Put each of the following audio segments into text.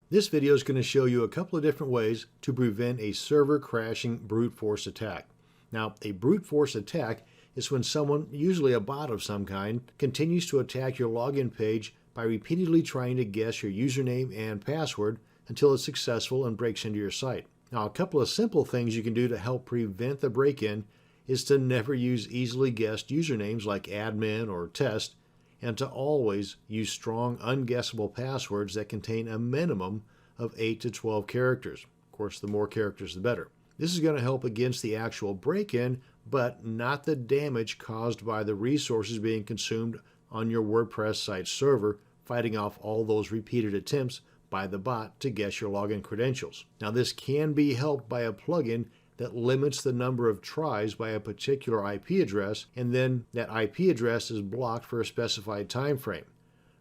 This video is going to show you a couple of different ways to prevent a server crashing brute force attack. Now, a brute force attack is when someone, usually a bot of some kind, continues to attack your login page by repeatedly trying to guess your username and password until it's successful and breaks into your site. Now, a couple of simple things you can do to help prevent the break-in is to never use easily guessed usernames like admin or test, and to always use strong, unguessable passwords that contain a minimum of 8 to 12 characters. Of course, the more characters, the better. This is going to help against the actual break-in, but not the damage caused by the resources being consumed on your WordPress site server, fighting off all those repeated attempts by the bot to guess your login credentials. Now, this can be helped by a plugin that limits the number of tries by a particular IP address, and then that IP address is blocked for a specified time frame.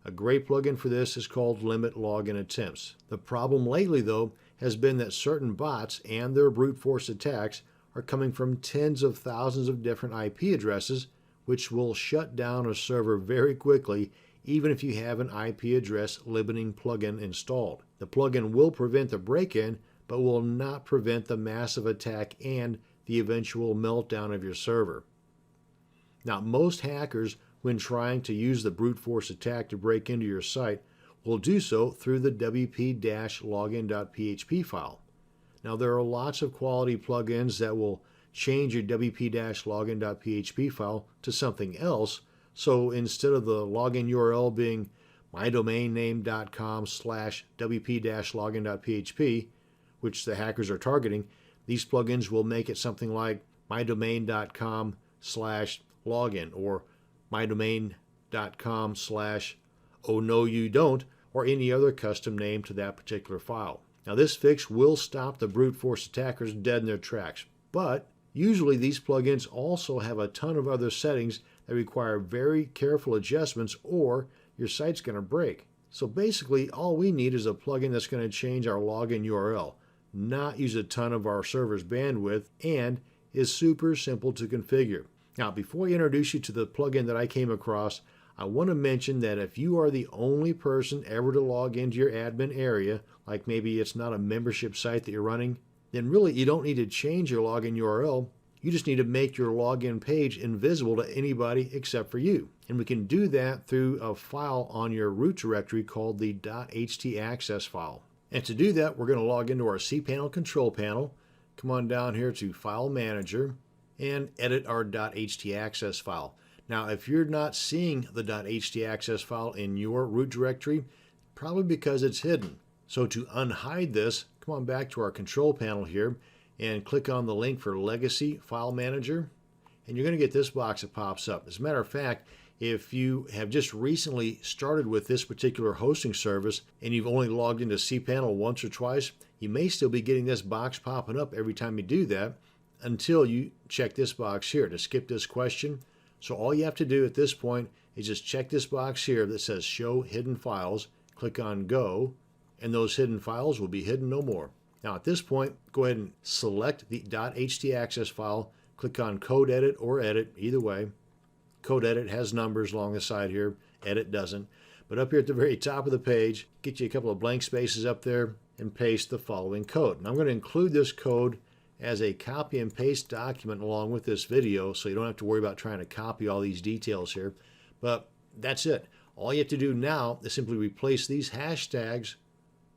A great plugin for this is called Limit Login Attempts. The problem lately, though, has been that certain bots and their brute force attacks are coming from tens of thousands of different IP addresses, which will shut down a server very quickly even if you have an IP address limiting plugin installed. The plugin will prevent the break-in, but will not prevent the massive attack and the eventual meltdown of your server. Now, most hackers, when trying to use the brute force attack to break into your site, will do so through the wp-login.php file. Now, there are lots of quality plugins that will change your wp-login.php file to something else, so instead of the login URL being mydomain.com/wp-login.php, which the hackers are targeting, these plugins will make it something like mydomain.com/login or mydomain.com/oh no you don't, or any other custom name to that particular file. Now, this fix will stop the brute force attackers dead in their tracks, but usually these plugins also have a ton of other settings that require very careful adjustments or your site's going to break. So basically, all we need is a plugin that's going to change our login URL, not use a ton of our server's bandwidth, and is super simple to configure. Now, before I introduce you to the plugin that I came across, I want to mention that if you are the only person ever to log into your admin area, like maybe it's not a membership site that you're running, then really you don't need to change your login URL. You just need to make your login page invisible to anybody except for you. And we can do that through a file on your root directory called the .htaccess file. And to do that, we're going to log into our cPanel control panel, come on down here to File Manager, and edit our .htaccess file. Now, if you're not seeing the .htaccess file in your root directory, probably because it's hidden. So to unhide this, come on back to our control panel here and click on the link for Legacy File Manager, and you're going to get this box that pops up. As a matter of fact, if you have just recently started with this particular hosting service and you've only logged into cPanel once or twice, you may still be getting this box popping up every time you do that until you check this box here to skip this question. So all you have to do at this point is just check this box here that says Show Hidden Files, click on Go, and those hidden files will be hidden no more. Now at this point, go ahead and select the .htaccess file, click on Code Edit or Edit, either way. Code Edit has numbers along the side here, Edit doesn't. But up here at the very top of the page, get you a couple of blank spaces up there and paste the following code. And I'm going to include this code as a copy and paste document along with this video, so you don't have to worry about trying to copy all these details here. But that's it. All you have to do now is simply replace these hashtags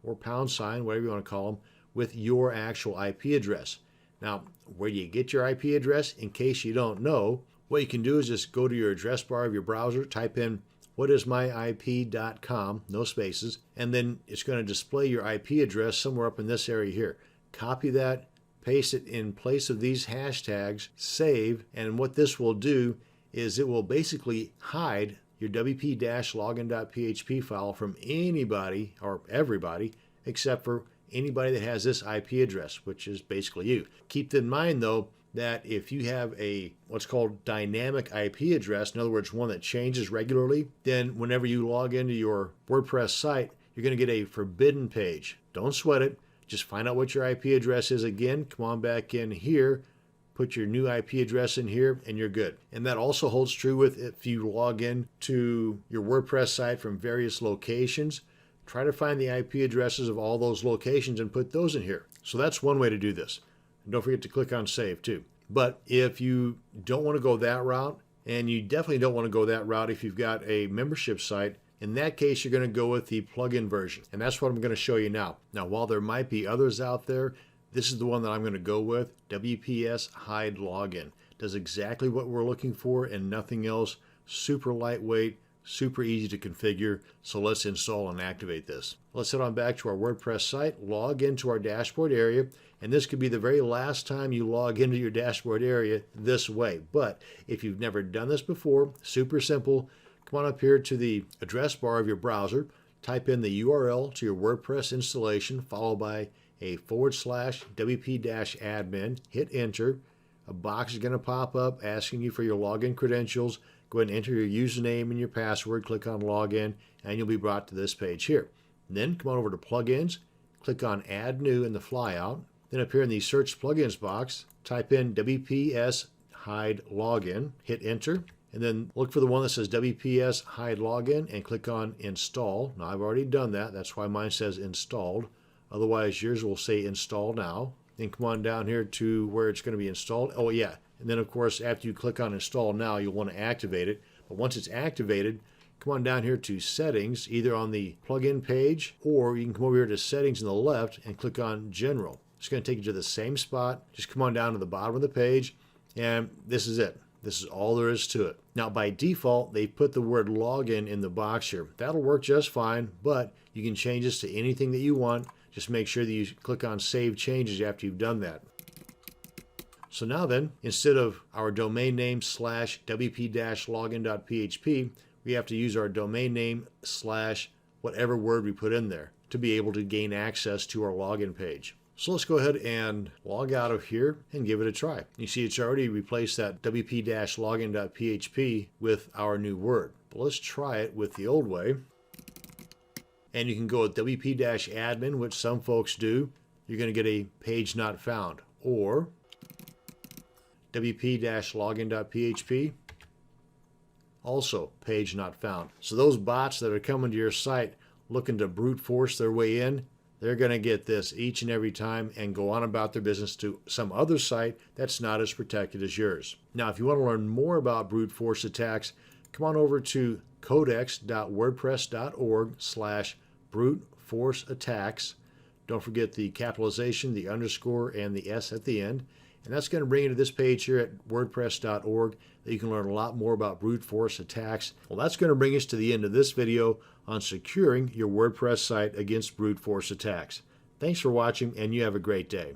or #, whatever you want to call them, with your actual IP address. Now, where do you get your IP address? In case you don't know, what you can do is just go to your address bar of your browser, type in whatismyip.com, no spaces, and then it's going to display your IP address somewhere up in this area here. Copy that, paste it in place of these hashtags, save, and what this will do is it will basically hide your wp-login.php file from anybody or everybody except for anybody that has this IP address, which is basically you. Keep in mind though that if you have a what's called dynamic IP address, in other words one that changes regularly, then whenever you log into your WordPress site, you're going to get a forbidden page. Don't sweat it. Just find out what your IP address is again, come on back in here, put your new IP address in here, and you're good. And that also holds true with if you log in to your WordPress site from various locations. try to find the IP addresses of all those locations and put those in here. So that's one way to do this. And don't forget to click on save too. But if you don't want to go that route, and you definitely don't want to go that route if you've got a membership site, in that case, you're going to go with the plugin version. And that's what I'm going to show you now. Now, while there might be others out there, this is the one that I'm going to go with. WPS Hide Login. Does exactly what we're looking for and nothing else. Super lightweight, super easy to configure. So let's install and activate this. Let's head on back to our WordPress site, log into our dashboard area, and this could be the very last time you log into your dashboard area this way. But if you've never done this before, super simple. Come on up here to the address bar of your browser, type in the URL to your WordPress installation, followed by a /wp-admin, hit enter. A box is going to pop up asking you for your login credentials. Go ahead and enter your username and your password, click on login, and you'll be brought to this page here. Then come on over to plugins, click on add new in the flyout. Then up here in the search plugins box, type in WPS Hide Login, hit enter. And then look for the one that says WPS Hide Login and click on Install. Now I've already done that. That's why mine says installed. Otherwise yours will say Install Now. Then come on down here to where it's going to be installed. Oh yeah. And then of course after you click on Install Now, you'll want to activate it. But once it's activated, come on down here to Settings, either on the plugin page, or you can come over here to Settings on the left and click on General. It's going to take you to the same spot. Just come on down to the bottom of the page, and this is it. This is all there is to it. Now, by default, they put the word login in the box here. That'll work just fine, but you can change this to anything that you want. Just make sure that you click on Save Changes after you've done that. So now then, instead of our domain name /wp-login.php, we have to use our domain name / whatever word we put in there to be able to gain access to our login page. So let's go ahead and log out of here and give it a try. You see it's already replaced that wp-login.php with our new word. But let's try it with the old way. And you can go with wp-admin, which some folks do. You're going to get a page not found. Or wp-login.php, also page not found. So those bots that are coming to your site looking to brute force their way in, they're going to get this each and every time and go on about their business to some other site that's not as protected as yours. Now, if you want to learn more about brute force attacks, come on over to codex.wordpress.org/brute force attacks. Don't forget the capitalization, the underscore, and the S at the end. And that's going to bring you to this page here at wordpress.org that you can learn a lot more about brute force attacks. Well, that's going to bring us to the end of this video on securing your WordPress site against brute force attacks. Thanks for watching, and you have a great day.